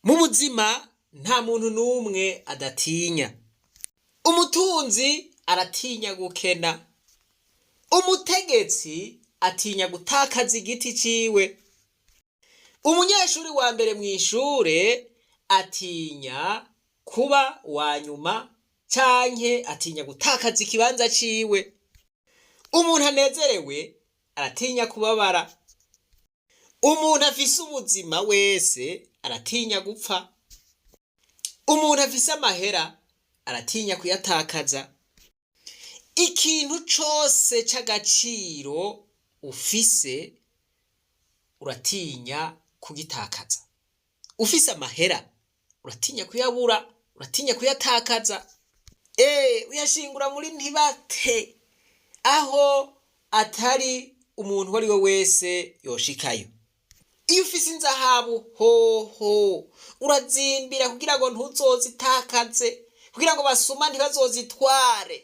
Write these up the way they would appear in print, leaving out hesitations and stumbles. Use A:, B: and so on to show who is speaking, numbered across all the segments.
A: Mu buzima nta muntu n'umwe adatinya. Umutunzi aratinya gukena, umutegetsi atinya gutakaza igiti ciwe, umunyeshuri wa mbere mw'ishure atinya kuba wa nyuma canke atinya gutakaza ikibanza ciwe. Umuntu anezerewe aratinya kubabara, umuntu afise ubuzima wese aratinya gupfa, umuntu afise amahera aratinya kuyatakaza. Ikintu cose c'agaciro ufise uratinya kugitakaza. Ufise amahera uratinya kuyabura, uratinya kuyatakaza. Uyashingura muri ntibate aho atari umuntu uwo ari we wese yoshikayo. Iyo ufise inzahabu hoho urazimbira kugira ngo ntuzozitakaze, kugira ngo basuma ntibazozitware.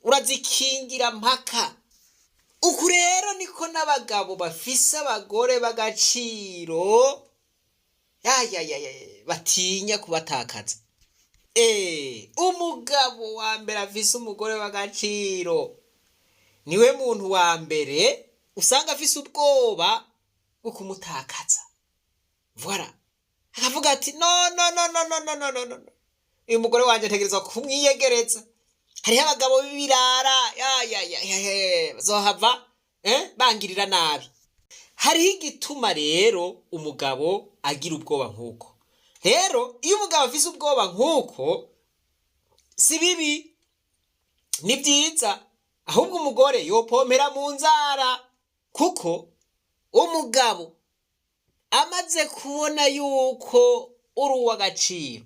A: Urazikingira mpaka. Uku rero niko n'abagabo bafise abagore b'agaciro batinya kubatakaza. Umugabo wa mbere afise umugore w'agaciro niwe muntu wa mbere usanga afise ubwoba bwo kumutakaza. Voilà. Akavuga ati no. Uyu mugore wanje ntegerezwa kumwiyegereza. Hariho abagabo b'ibirara bazohava bangirira nabi. Hariho igituma rero umugabo agira ubwoba nk'uko. Rero iyo umugabo afise ubwoba nk'uko si bibi, ni byiza, ahubwo umugore yopompera mu nzara, kuko umugabo amaze kubona yuko uri uw'agaciro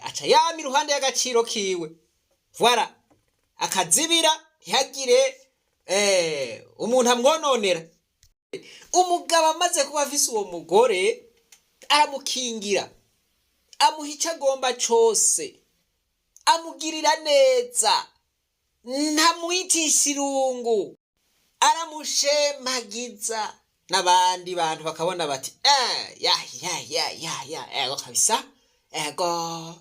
A: aca yama iruhande y'agaciro kiwe. Voilà. Akazibira ntihagire umuntu amwononera. Umugabo amaze kuba afise uwo mugore aramukingira, amuha ico agomba cose, amugirira neza, ntamwitisha irungu, aramushemagiza. N'abandi bantu bakabona bati ego kabisa, ego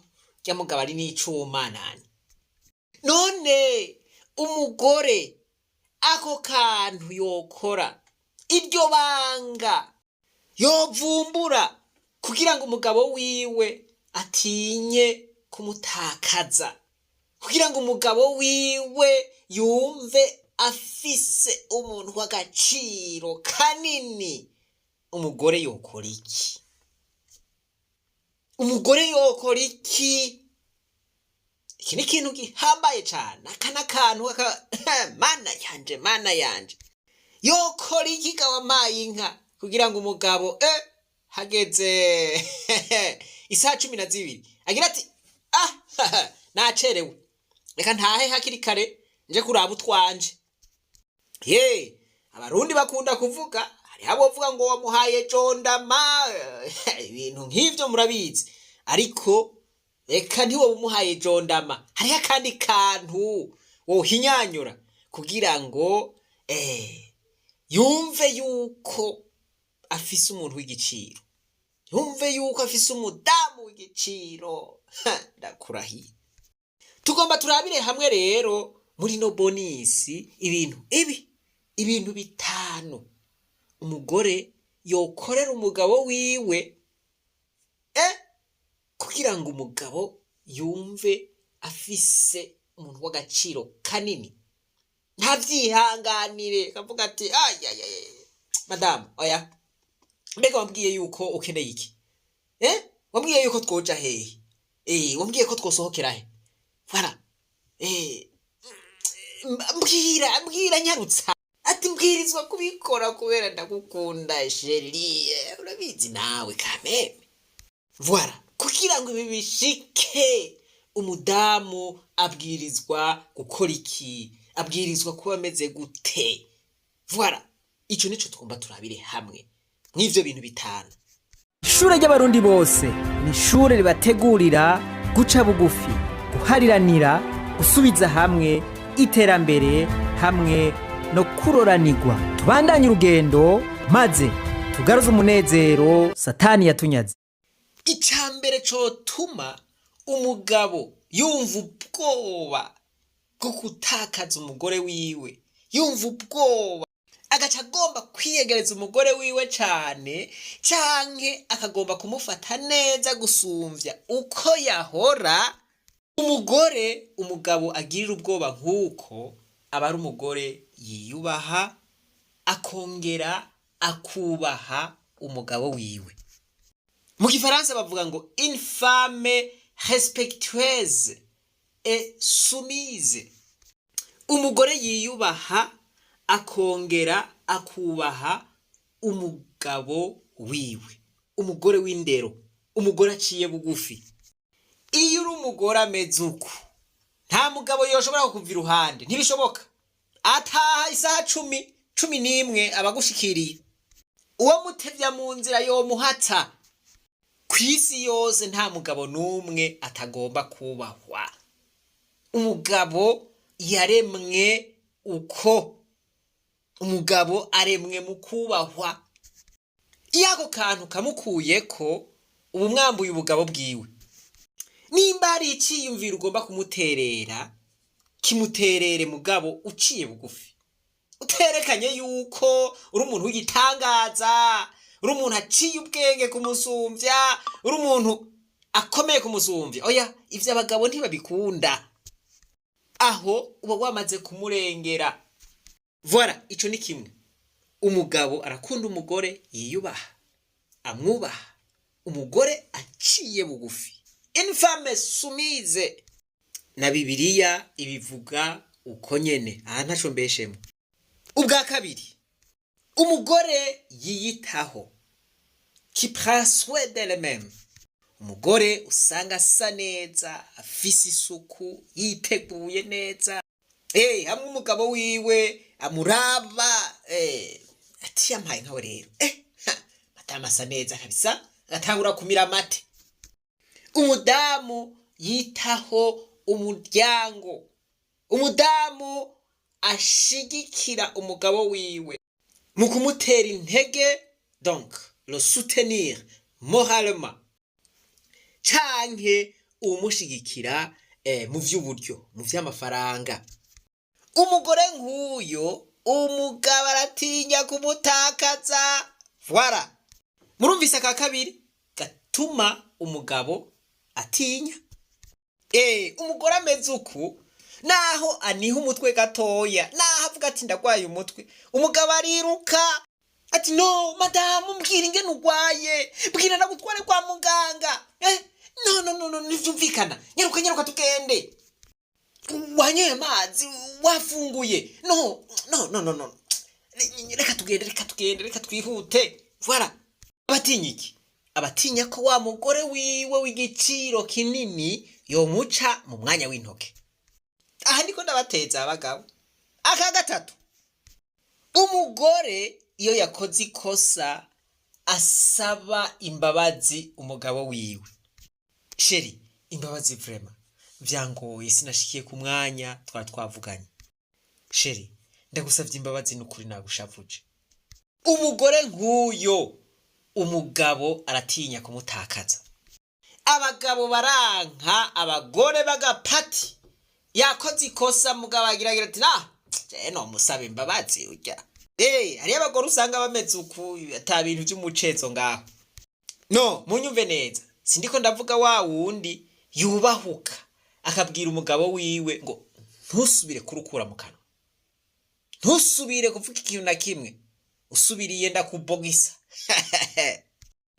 A: rya mugabo ari n'icuma nani. None umugore ako kantu yokora, iryo banga yovumbura kugira ngo umugabo wiwe atinye kumutakaza, kugira ngo umugabo wiwe yumve afise umuntu w'agaciro kanini. Umugore yokora iki? Umugore yokora iki? Iki ni ikintu gihambaye cane. Aka n'akantu mana yanje yokora iki kawamaye inka kugira ngo umugabo hageze isaha 12 agira ati nacerewe, reka ntahe hakiri kare nje kuraba utwanje. Abarundi bakunda kuvuga, hariho abovuga ngo wamuhaye jondama, ibintu nk'ivyo murabizi. Ariko reka ntiwo umuhaye jondama, hariho akandi kantu wohinyanyura kugira ngo yumve yuko afise umuntu w'igiciro, yumve yuko afise umudamu w'igiciro. Ndakurahiye. Tugomba turabire hamwe rero muri no bonisi ibintu bitanu umugore yokorera umugabo wiwe kugira ngo umugabo yumve afise umuntu w'agaciro kanini. Ntavyihanganire kavuga ati madamu oya, mbega wambwiye yuko ukeneye iki? Wambwiye yuko twoja hehe? Wambwiye ko twosohokera he? Voilà. Mbwira nyarutsa. Ati mbwirizwa kubikora kubera ndagukunda sheri, urabizi nawe kameme. Voilà. Kugira ngo ibi bishike, umudamu abwirizwa gukora iki? Abwirizwa kuba ameze gute? Voilà. Ico nico tugomba turabire hamwe n'ivyo bintu bitanu.
B: Ishure ry'abarundi bose ni ishure ribategurira guca bugufi, guhariranira, gusubiza hamwe, iterambere hamwe no kuroranirwa. Tubandanye urugendo maze tugaruze umunezero satani yatunyaze.
A: icambere cotuma umugabo yumva ubwoba bwo gutakaza umugore wiwe, yumva ubwoba agaca agomba kwiyegereza umugore wiwe cane, canke akagomba kumufata neza gusumvya uko yahora. umugabo agirira ubwoba nk'uko aba ari umugore yiyubaha, akongera akubaha umugabo wiwe. Mu gifaransa bavuga ngo une femme respectueuse et soumise. Umugore yiyubaha akongera akubaha umugabo wiwe, umugore w'indero, umugore aciye bugufi. Iyo uri umugore ameze uko, nta mugabo yoshobora kukuva iruhande, ntibishoboka. Ataha isaha 11 abagushikiriye, uwo mutevya mu nzira yomuhata. Kw'isi yose nta mugabo n'umwe atagomba kubahwa. Umugabo yaremwe uko, umugabo aremwe mu kubahwa. Iyo ako kantu kamukuyeko, ubu mwambuye ubugabo bwiwe. Nimba hari iciyumviro ugomba kumuterera, kimuterere mugabo uciye bugufi, uterekanye yuko uri umuntu w'igitangaza, uri umuntu aciye ubwenge kumusumvya, uri umuntu akomeye kumusumvya. Oya, ivyo abagabo ntibabikunda. Aho uba wamaze kumurengera. Voilà, ico ni kimwe. Umugabo arakunda umugore yiyubaha, amwubaha, umugore aciye bugufi, une femme soumise. Na Bibiliya ibivuga uko nyene, aha ntaco mbeshemo. Ubwa kabiri, umugore yiyitaho, qui prend soin d'elle-même. Umugore usanga asa neza, afise isuku, yiteguye neza. Hamwe umugabo wiwe amuraba, ati yampaye nkawe rero, matama asa neza kabisa, agatangura kumira amate. Umudamu yitaho umuryango, umudamu ashigikira umugabo wiwe mu kumutera intege, donc le soutenir moralement, canke umushigikira mu vy'uburyo, mu vy'amafaranga. Umugore nk'uyo umugabo aratinya kumutakaza. Voilà, murumvise aka kabiri gatuma umugabo atinya. Umugore ameze uku, naho aniha umutwe gatoya, naho avuga ati ndagwaye umutwe, umugabo ariruka ati no madamu, mbwira ingene ugwaye, mbwira ndagutware kwa muganga. No, ntivyumvikana, nyaruka tugende. Wanyoye amazi, wafunguye. No, reka tugende, twihute. Voilà, abatinya iki? Abatinya ko wa mugore wiwe w'igiciro kinini yomuca mu mwanya w'intoke. Aha ndiko ndabateza abagabo. Aka gatatu, umugore iyo yakoze ikosa asaba imbabazi umugabo wiwe. Sheri, imbabazi vraiment vyangoye, sinashikiye ku mwanya twavuganye. Sheri, ndagusavye imbabazi n'ukuri nagushavuje. Umugore nk'uyo umugabo aratinya kumutakaza. Abagabo baranka abagore bagapati, yakoze ikosa mugabo agira ati no musabe imbabazi urya. Hari abagore usanga bameze uku, ata bintu by'umucezo ngaho. No, munyumve neza, sindiko ndavuga wa wundi yubahuka akabwira umugabo wiwe ngo ntusubire kurukura mu kanwa, ntusubire kuvuga ikintu na kimwe, usubiriye ndakubogisa.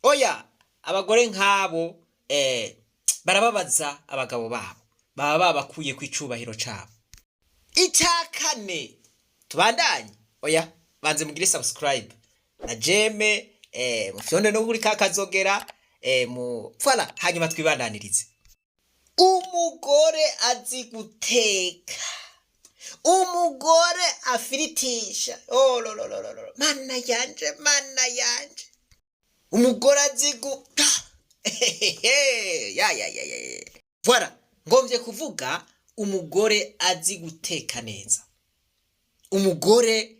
A: Oya, abagore nk'abo barababaza abagabo babo, baba babakuye ku icubahiro cabo. Icakane, tubandanye. Oya, banze mugire subscribe na jeme, mufyonde no kuri kakazogera, voilà, hanyuma twibandanirize. Umugore azi guteka, umugore afiritisha. Mana yanje, umugore azi Voilà, ngomvye kuvuga umugore azi guteka neza, umugore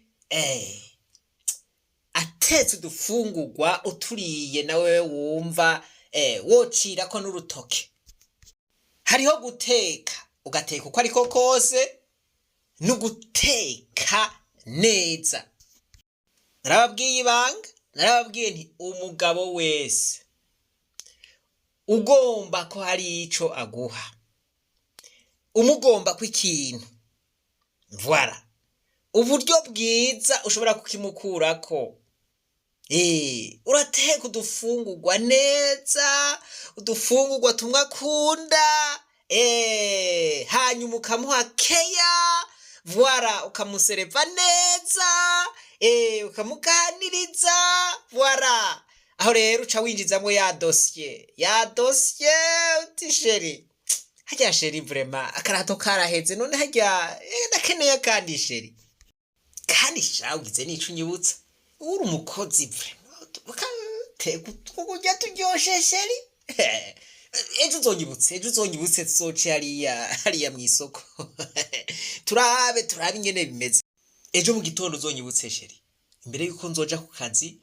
A: utetse udufungurwa uturiye nawe wumva wocirako n'urutoke. Hariho guteka ugateka uko ariko kose n'uguteka neza. Narababwiye ibanga, narababwiye nti umugabo wese ugomba ko hari ico aguha, umugomba ko ikintu, voilà, uburyo bwiza ushobora kukimukurako. Urateka udufungurwa neza, udufungurwa tumwe akunda, hanyuma ukamuha keya, voilà, ukamusereva neza, ukamuganiriza, voilà. Aho rero uca winjizamwo ya dosiye uti sheri, harya sheri vraiment akarato karaheze none harya ndakeneye kandi sheri. Kandi shawugize nico unyibutsa, uri umukozi vraiment ukateka utwurya turyoshe sheri. Ejo uzonyibutse tuzoce hariya mw'isoko. turabe ingene bimeze. Ejo mu gitondo uzonyibutse sheri, imbere yuko nzoja ku kazi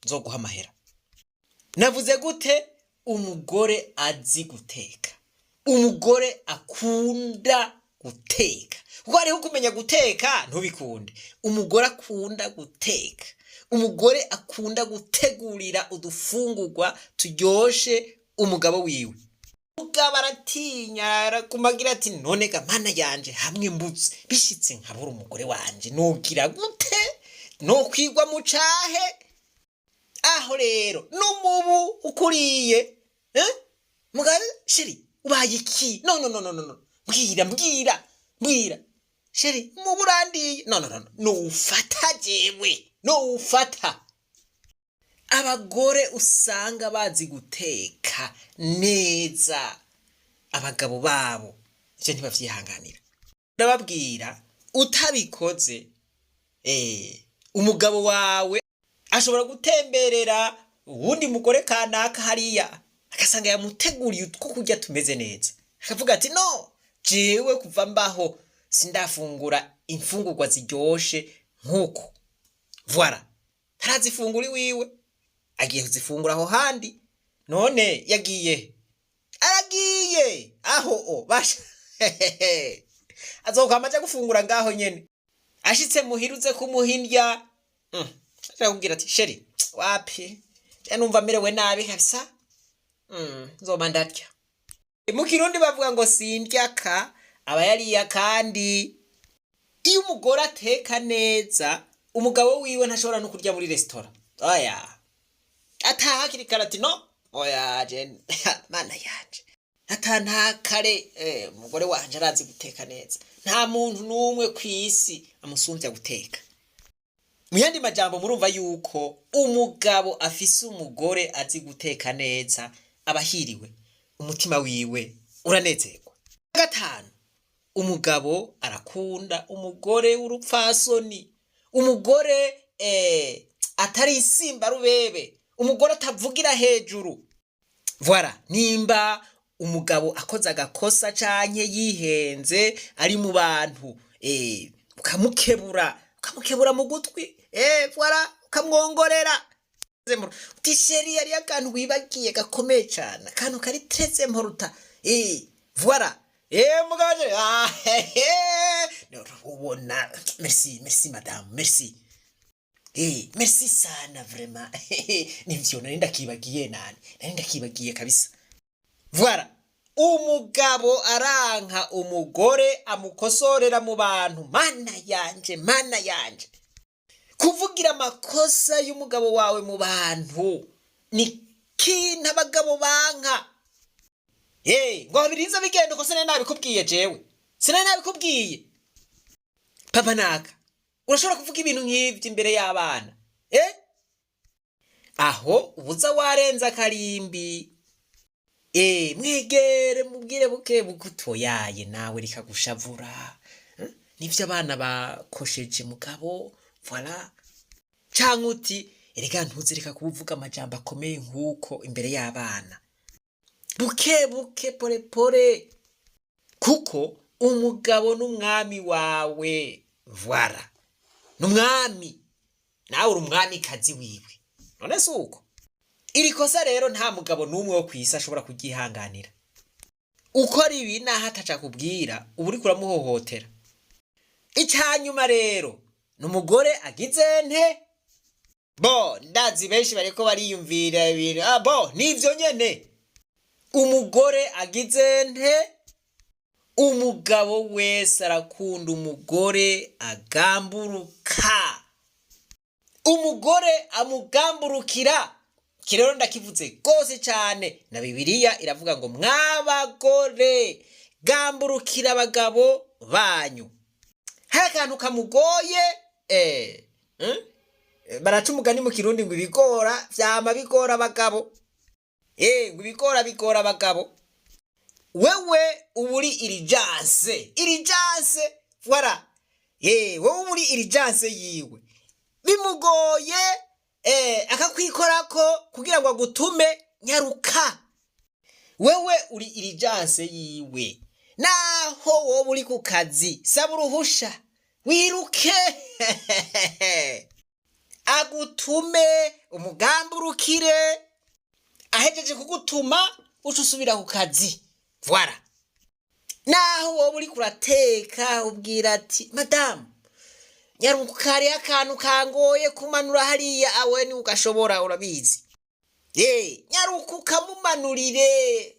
A: nzoguha amahera. Navuze gute? Umugore azi guteka, umugore akunda guteka. Kuko hariho kumenya guteka ntubikunde. Umugore akunda guteka, umugore akunda gutegurira udufungurwa turyoshe umugabo wiwe. Umugabo aratinya, arakumagira ati none ga mana yanje, hamwe mbuze bishitse nkabura umugore wanje nogira gute? Nokwigwa mu cahe? Aho rero n'umubu ukuriye, mugabe sheri ubaye iki? No, mbwira sheri, umubu urandiye. No ufata jewe, no ufata. Abagore usanga bazi guteka neza abagabo babo, ivyo ntibavyihanganira. Ndababwira utabikoze umugabo wawe ashobora gutemberera uwundi mugore kanaka hariya akasanga yamuteguriye utwo kurya tumeze neza, akavuga ati no, jewe kuva mbaho sindafungura imfungurwa ziryoshe nkuko. Voilà, tarazifungura iwiwe, agiye kuzifungura aho handi. None yagiye, aragiye aho basha azokwama aja gufungura ngaho nyene. Ashitse muhiruze kumuhindya, akubwira ati sheri wapi, numva merewe nabi kabisa, nzoba ndarya. Mu Kirundi bavuga ngo sindyaka aba yariya. Kandi iyo umugore ateka neza, umugabo wiwe ntashobora no kurya muri restaurant. Oya, atahakiri karati no, oya je mana yanje, atantakare umugore wanje arazi guteka neza. Nta muntu numwe kwisi amusumvya guteka. Mu yandi majambo murumva yuko umugabo afise umugore azi guteka neza abahiriwe, umutima wiwe uranezerwa. Gatanu, umugabo arakunda umugore w'urupfasoni, umugore atari isimba rubebe, umugore atavugira hejuru. Voilà, nimba umugabo akoze agakosa canke yihenze ari mu bantu, ukamukebura mu gutwi, voilà, ukamwongorera. Uti sheri yari akantu wibagiye gakomeye cyane, akantu kari treze mporuta. Voilà, mugabo ubona, merci madame, merci. Merci sana vraiment. Nivyo nari ndakibagiye kabisa. Voilà, umugabo aranka umugore amukosorera mu bantu. Mana yanje, kuvugira amakosa y'umugabo wawe mu bantu ni kintu abagabo banka. Ngo birinze bigenda uko sene nabikubwiye jewe, sene nabikubwiye. Papa naka, urashobora kuvuga ibintu nk'ivyo imbere y'abana? Aho ubuza warenza karimbi. Mwegere mubwire buke bugutoyaye nawe rikagushavura. Nivyo abana bakosheje mugabo. Voilà. Canke uti erega ntuzirika kuvuga amajambo akomeye nkuko imbere y'abana. Buke pore. Kuko umugabo n'umwami wawe. Voilà. N'umwami. nawe uri umwamikazi wiwe. None si uko? Iri kosa rero nta mugabo n'umwe wo kw'isi ashobora kuryihanganira. Ukora ibi naho ataca kubwira uba uriko uramuhohotera. Icyanyuma rero n'umugore agize nte ndazi benshi bariko bariyumvira ibintu nivyo nyene. Umugore agize nte umugabo wese arakunda umugore agamburuka, umugore amugamburukira. Kirero ndakivuze gose cyane na Bibiliya iravuga ngo mwabagore gamburukira abagabo banyu. Hari akantu kamugoye baraca umugani mu Kirundi ngo ibigora vyama bigora abagabo. Ngo ibigora bigora abagabo. Wewe uburi irijanse voilà. Wowe uburi irijanse yiwe bimugoye akakwikorako kugira ngo agutume nyaruka. Wewe uri irijanse yiwe, naho wowe uri ku kazi saba uruhusha wiruke agutume umugamburukire. Ahejeje kugutuma uca usubira ku kazi voilà. Naho wowe uri kurateka ubwira ati madamu nyarukare akantu kangoye kumanura hariya awe ni ugashobora urabizi. Nyaruka ukamumanurire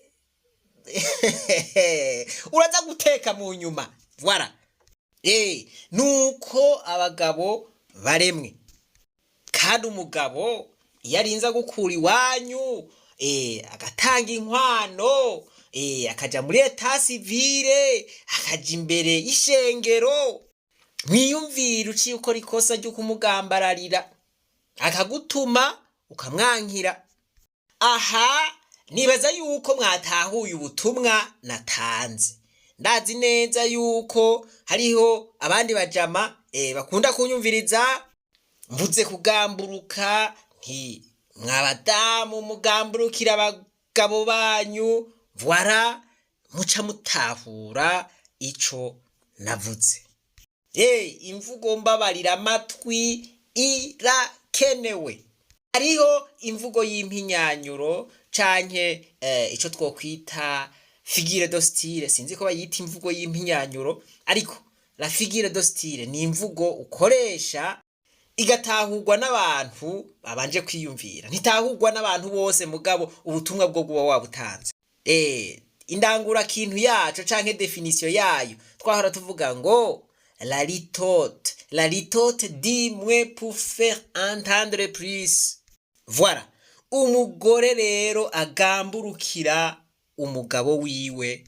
A: uraza guteka mu nyuma voilà. Nuko abagabo baremwe. Kandi umugabo iyo arinza gukura iwanyu agatanga inkwano akaja muri etat civile akaja imbere y'ishengero, mwiyumvira uciye ukora ikosa ryo kumugambararira akagutuma ukamwankira. Aha nibaza yuko mwatahuye ubutumwa natanze. Ndazi neza yuko hariho abandi bajama bakunda kunyumviriza mvuze kugamburuka nti mwabadamu mugamburukira abagabo banyu voilà, muca mutahura ico navuze. Imvugo mbabarira amatwi irakenewe. Hariho imvugo y'impinyanyuro canke ico twokwita figure de style. Sinzi ko bayita imvugo y'impinyanyuro, ariko la figure de style ni imvugo ukoresha igatahurwa n'abantu babanje kwiyumvira. Ntitahurwa n'abantu bose, mugabo ubutumwa bwo guba wabutanze. Indangura kintu yacu canke definition yayo twahora tuvuga ngo la litote dit moins pour faire entendre plus. Voilà. Umugore rero agamburukira umugabo wiwe.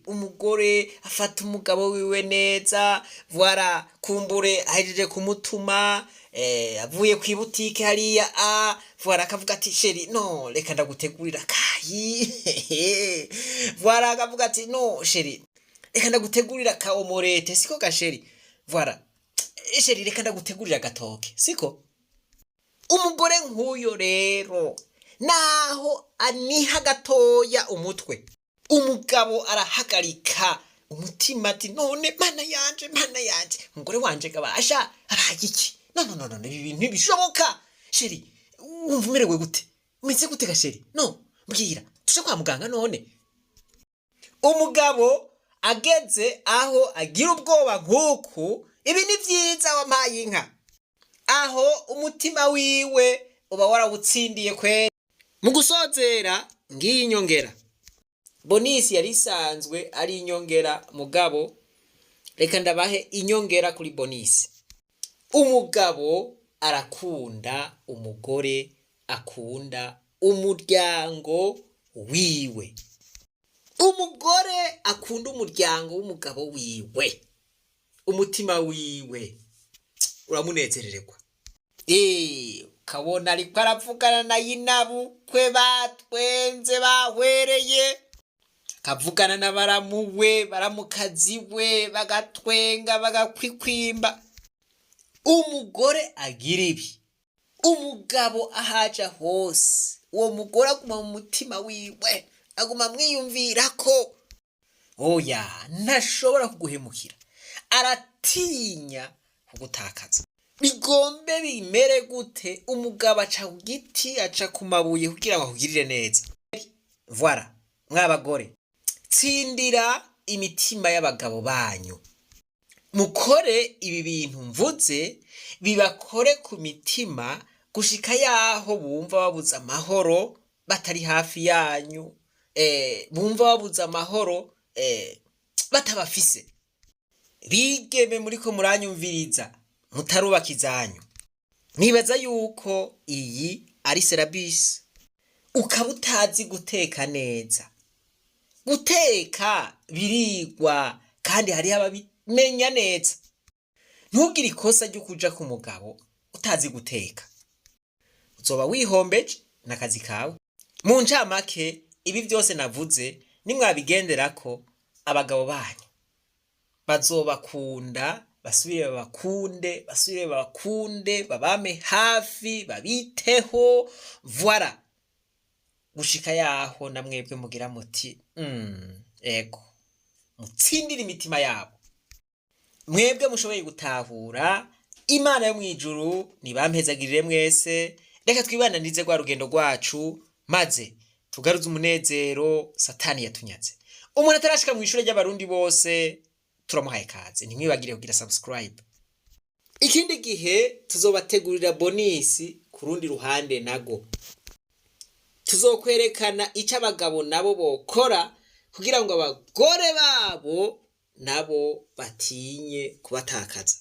A: Umugore afata umugabo wiwe neza voilà. Kumbure ahejeje kumutuma avuye ku ibutike hariya voilà, akavuga ati sheri no reka ndagutegurira kayi voilà, akavuga ati no sheri reka ndagutegurira ka omorete siko gasheri voilà, sheri reka ndagutegurira gatoke siko. Umugore nk'uyo rero naho aniha gatoya umutwe, umugabo arahagarika umutima ati none mana yanje umugore wanje gabasha abaye iki. No ibi bintu ntibishoboka sheri, wumva umerewe gute, umeze gute gasheri, no mbwira tuje kwa muganga none. Umugabo ageze aho agira ubwoba nk'uku, ibi ni vyiza wampaye inka, aho umutima wiwe uba warawutsindiye kwera. Mu gusozera ngiyi inyongera, Bonisi yari isanzwe ari inyongera, mugabo reka ndabahe inyongera kuri Bonisi. Umugabo arakunda umugore akunda umuryango wiwe. Umugore akunda umuryango w'umugabo wiwe, umutima wiwe uramunezererwa. Ukabona ariko aravugana na yinabukwe batwenze bahwereye, akavugana na baramuwe baramukaziwe bagatwenga bagakwikwimba. Umugore agira ibi, umugabo ahaja hose uwo mugore aguma mu mutima wiwe, aguma mwiyumvira ko ntashobora kuguhemukira, aratinya kugutakaza. bigombe bimere gute umugabo aca ku giti aca ku mabuye kugira ngo akugirire neza. Voilà, mwabagore tsindira imitima y'abagabo banyu, mukore ibi bintu mvuze bibakore ku mitima gushika yaho bumva babuze amahoro batari hafi yanyu, bumva babuze amahoro batabafise. Bigeme muriko muranyumviriza mutarubaka izanyu, nibaza yuko iyi ari serabisi ukaba utazi guteka neza. Guteka birigwa kandi hariho ababimenya neza. Ntugire ikosa ryo kuja ku mugabo utazi guteka, uzoba wihombeje n'akazi kawe. Mu ncamake ibi byose navuze nimwabigenderako abagabo banyu bazobakunda, basubire babakunde, babame hafi, babiteho. Voilà, gushika yaho namwebwe mugira muti ego mutsindira imitima yabo. Mwebwe mushoboye gutahura, Imana yo mwijuru nibampezagirire mwese. Reka twibananize kwa rugendo rwacu maze tugaruze umunezero Satani yatunyaze. Umuntu atarashika mu ishure ry'abarundi bose turamuhaye kaze, ntimwibagire kugira subscribe. Ikindi gihe tuzobategurira bonisi ku rundi ruhande nago, tuzokwerekana ico abagabo nabo bokora kugira ngo abagore babo nabo batinye kubatakaza.